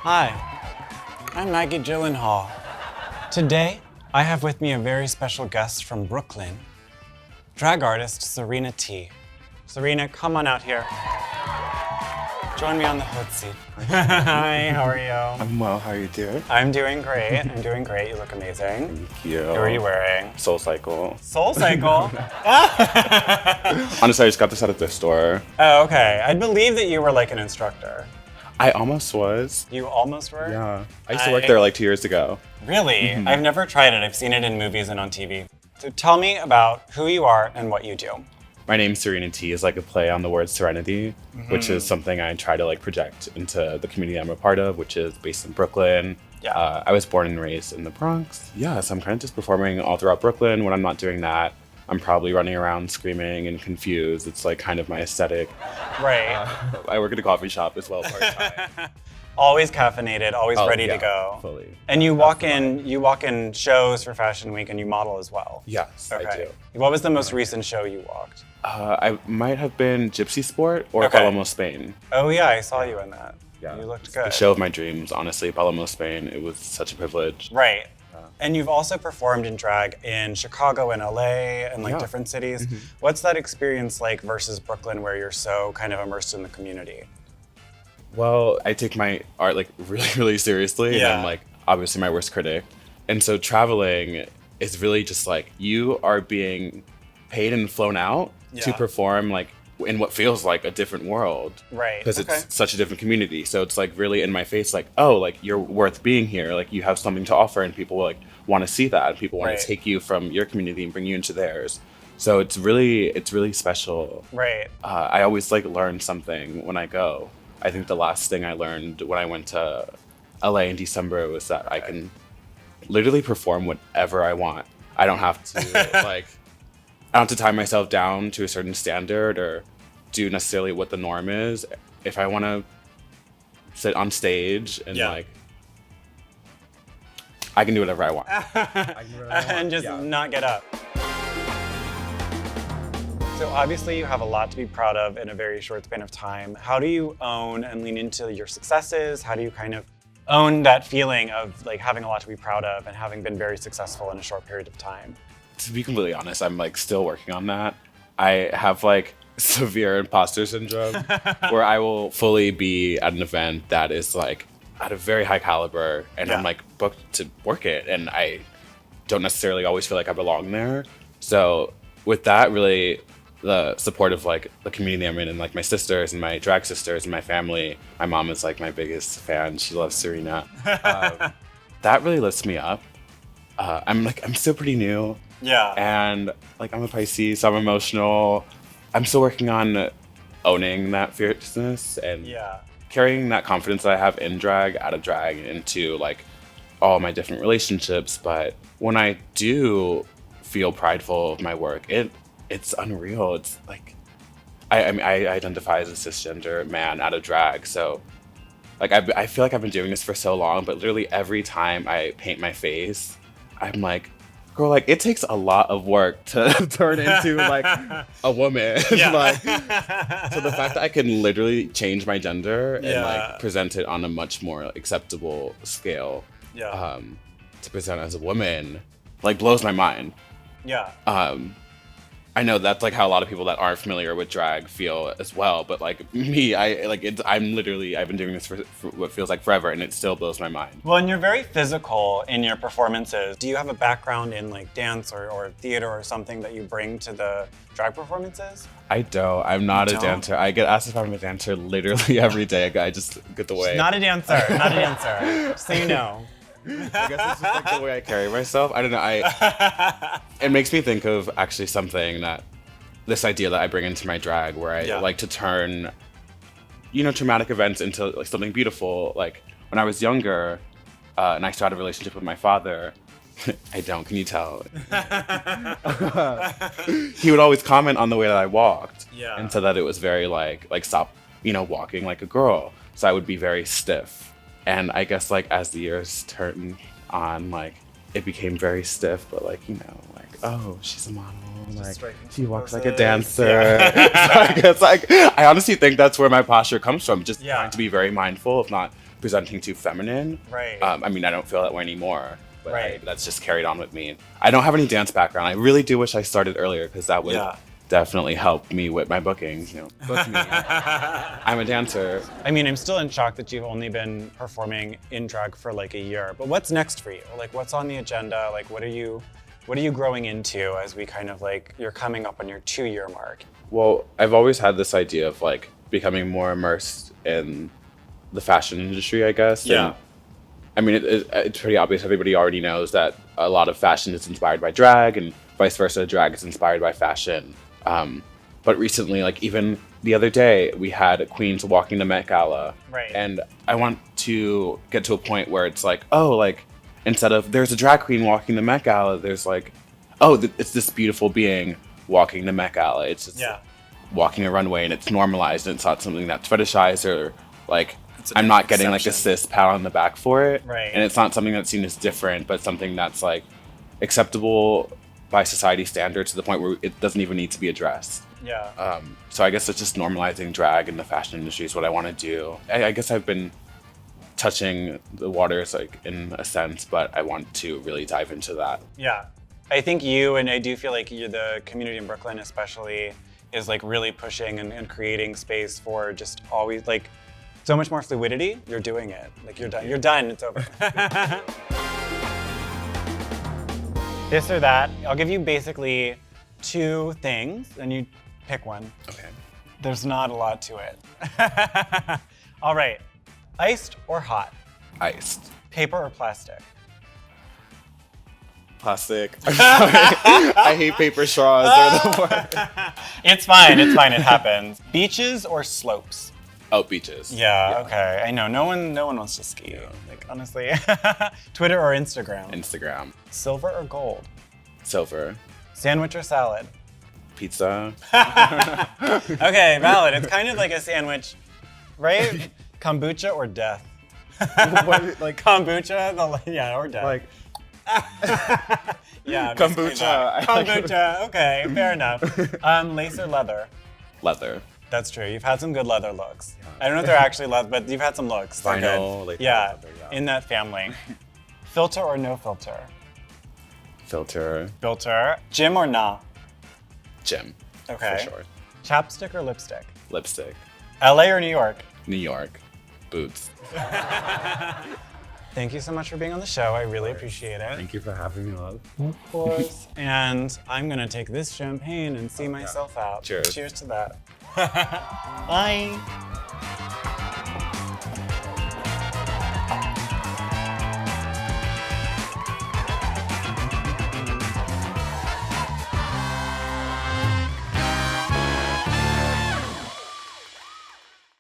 Hi, I'm Maggie Gyllenhaal. Today, I have with me a very special guest from Brooklyn, drag artist Serena Tea. Serena, come on out here. Join me on the Haute Seat. Hi, how are you? I'm well, how are you doing? I'm doing great. You look amazing. Thank you. Who are you wearing? Soul Cycle. Soul Cycle? Honestly, I just got this at a thrift store. Oh, okay. I'd believe that you were like an instructor. I almost was. You almost were? Yeah. I used to work there like 2 years ago. Really? I've never tried it. I've seen it in movies and on TV. So tell me about who you are and what you do. My name Serena Tea is like a play on the word serenity, which is something I try to like project into the community I'm a part of, which is based in Brooklyn. Yeah. I was born and raised in the Bronx. Yeah, so I'm kind of just performing all throughout Brooklyn. When I'm not doing that, I'm probably running around screaming and confused. It's like kind of my aesthetic. Right. I work at a coffee shop as well part-time. Always caffeinated, always ready to yeah, go. Fully. And you walk in shows for Fashion Week and you model as well. Yes, I Okay. do. What was the most recent show you walked? I might have been Gypsy Sport or Okay. Paloma Spain. Oh yeah, I saw you in that. Yeah. You looked It's good. the show of my dreams, honestly. Paloma Spain. It was such a privilege. Right. And you've also performed in drag in Chicago and LA and like Yeah. different cities. What's that experience like versus Brooklyn where you're so kind of immersed in the community? Well, I take my art like really, really seriously. And Yeah. I'm like obviously my worst critic. And so traveling is really just like you are being paid and flown out to Yeah. perform like in what feels like a different world. Right. Because Okay. it's such a different community. So it's like really in my face, like, oh, like you're worth being here. Like you have something to offer and people like want to see that. And people want Right. to take you from your community and bring you into theirs. So it's really special. Right. I always like learn something when I go. I think the last thing I learned when I went to LA in December was that I can literally perform whatever I want. I don't have to like, I don't have to tie myself down to a certain standard or do necessarily what the norm is. If I want to sit on stage and Yeah. like, I can do whatever I want. And just not get up. So obviously you have a lot to be proud of in a very short span of time. How do you own and lean into your successes? How do you kind of own that feeling of like having a lot to be proud of and having been very successful in a short period of time? To be completely honest, I'm like still working on that. I have like severe imposter syndrome where I will fully be at an event that is like at a very high caliber and Yeah. I'm like booked to work it and I don't necessarily always feel like I belong there. So with that, really the support of like the community I'm in and like my sisters and my drag sisters and my family, my mom is like my biggest fan. She loves Serena. That really lifts me up. I'm still pretty new. Yeah. And like I'm a Pisces, so I'm emotional. I'm still working on owning that fierceness and Yeah. carrying that confidence that I have in drag out of drag into like all my different relationships. But when I do feel prideful of my work, it's unreal. It's like I mean I identify as a cisgender man out of drag, so like I feel like I've been doing this for so long, but literally every time I paint my face, I'm like, girl, like it takes a lot of work to turn into like a woman. Yeah. Like, so the fact that I can literally change my gender and Yeah. like present it on a much more acceptable scale, Yeah. to present as a woman, like blows my mind. Yeah. I know that's like how a lot of people that aren't familiar with drag feel as well, but like me, I've been doing this for what feels like forever, and it still blows my mind. Well, and you're very physical in your performances. Do you have a background in like dance or theater or something that you bring to the drag performances? I don't. I'm not You a don't? dancer. I get asked if I'm a dancer literally every day. I just get the way. Not a dancer. Not a dancer. Just so you know. I guess it's just like the way I carry myself. I don't know. It makes me think of actually something that this idea that I bring into my drag, where I Yeah. like to turn, traumatic events into like something beautiful. Like when I was younger, and I started a relationship with my father. I don't. Can you tell? He would always comment on the way that I walked, Yeah. and said that it was very like stop, walking like a girl. So I would be very stiff. And I guess like as the years turned on, like it became very stiff, but like, oh, she's a model. Like striking she walks like a poses. dancer. Yeah. So I guess like I honestly think that's where my posture comes from. Just Yeah. trying to be very mindful of not presenting too feminine. Right. I mean, I don't feel that way anymore, but Right. that's just carried on with me. I don't have any dance background. I really do wish I started earlier because that would Yeah. definitely help me with my bookings. You know, book me. I'm a dancer. I mean, I'm still in shock that you've only been performing in drag for like a year. But what's next for you? Like, what's on the agenda? Like, what are you growing into as we kind of like, you're coming up on your 2-year mark? Well, I've always had this idea of like becoming more immersed in the fashion industry, I guess. Yeah. And, I mean, it's pretty obvious. Everybody already knows that a lot of fashion is inspired by drag and vice versa. Drag is inspired by fashion. But recently, like even the other day, we had queens walking the Met Gala. Right. And I want to get to a point where it's like, oh, like instead of there's a drag queen walking the Met Gala, there's like, oh, it's this beautiful being walking the Met Gala. It's just walking a runway and it's normalized and it's not something that's fetishized or like I'm not getting like a cis pat on the back for it. Right. And it's not something that's seen as different, but something that's like acceptable by society standards to the point where it doesn't even need to be addressed. Yeah. So I guess it's just normalizing drag in the fashion industry is what I want to do. I guess I've been touching the waters like in a sense, but I want to really dive into that. Yeah. I think you, and I do feel like the community in Brooklyn especially, is like really pushing and creating space for just always like so much more fluidity. You're doing it. Like you're done. You're done. It's over. This or that. I'll give you basically 2 things, and you pick one. Okay. There's not a lot to it. All right. Iced or hot? Iced. Paper or plastic? Plastic. I'm sorry. I hate paper straws. They're the worst. It's fine. It's fine. It happens. Beaches or slopes? Oh, beaches. Yeah. Okay. I know. No one wants to ski. Like honestly. Twitter or Instagram? Instagram. Silver or gold? Silver. Sandwich or salad? Pizza. Okay, valid. It's kind of like a sandwich, right? Kombucha or death? What, like Kombucha, or death. like yeah. kombucha. That. Kombucha. Okay, fair enough. Lace or leather? Leather. That's true. You've had some good leather looks. I don't know if they're actually leather, but you've had some looks. They're Vinyl, good. like yeah, leather, yeah. in that family. Filter or no filter? Filter. Filter. Gym or nah? Gym. Okay. For sure. Chapstick or lipstick? Lipstick. LA or New York? New York. Boots. Thank you so much for being on the show. I really appreciate it. Thank you for having me, love. Of course. And I'm gonna take this champagne and see myself out. Cheers. Cheers to that. Bye.